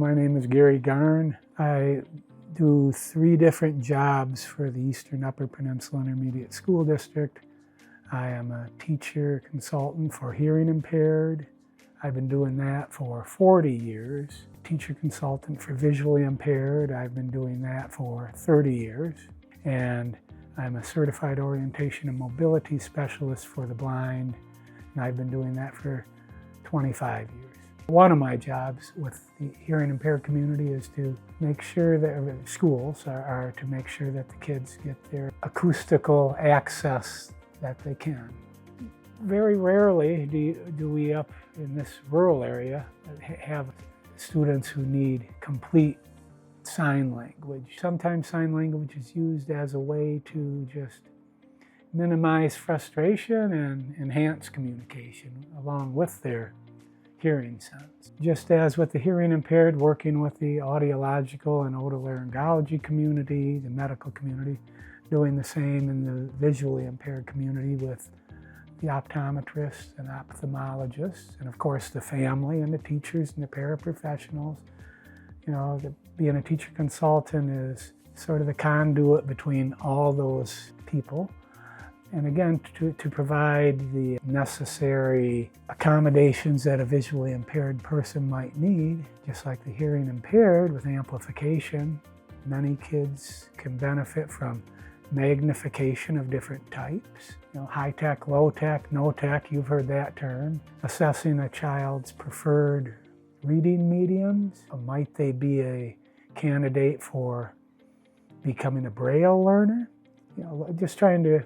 My name is Gary Garn. I do 3 different jobs for the Eastern Upper Peninsula Intermediate School District. I am a teacher consultant for hearing impaired. I've been doing that for 40 years. Teacher consultant for visually impaired. I've been doing that for 30 years. And I'm a certified orientation and mobility specialist for the blind, and I've been doing that for 25 years. One of my jobs with the hearing impaired community is to make sure that schools are to make sure that the kids get their acoustical access that they can. Very rarely do we up in this rural area have students who need complete sign language. Sometimes sign language is used as a way to just minimize frustration and enhance communication along with their hearing sense. Just as with the hearing impaired, working with the audiological and otolaryngology community, the medical community, doing the same in the visually impaired community with the optometrists and ophthalmologists, and of course the family and the teachers and the paraprofessionals. You know, being a teacher consultant is sort of the conduit between all those people. And again, to provide the necessary accommodations that a visually impaired person might need, just like the hearing impaired with amplification. Many kids can benefit from magnification of different types. You know, high tech, low tech, no tech, you've heard that term. Assessing a child's preferred reading mediums. Might they be a candidate for becoming a Braille learner? You know, just trying to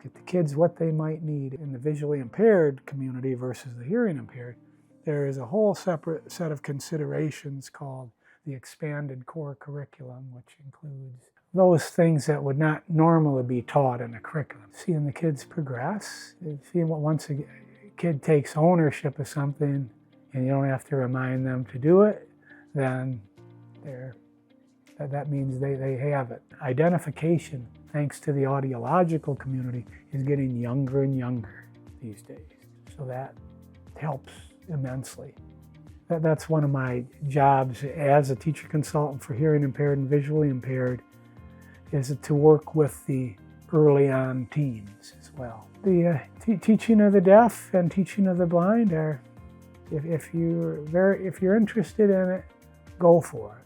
get the kids what they might need. In the visually impaired community versus the hearing impaired, there is a whole separate set of considerations called the expanded core curriculum, which includes those things that would not normally be taught in a curriculum. Seeing the kids progress, seeing what once a kid takes ownership of something and you don't have to remind them to do it, then that means they have it. Identification, thanks to the audiological community, is getting younger and younger these days. So that helps immensely. That's one of my jobs as a teacher consultant for hearing impaired and visually impaired, is to work with the early on teens as well. The teaching of the deaf and teaching of the blind are, if you're interested in it, go for it.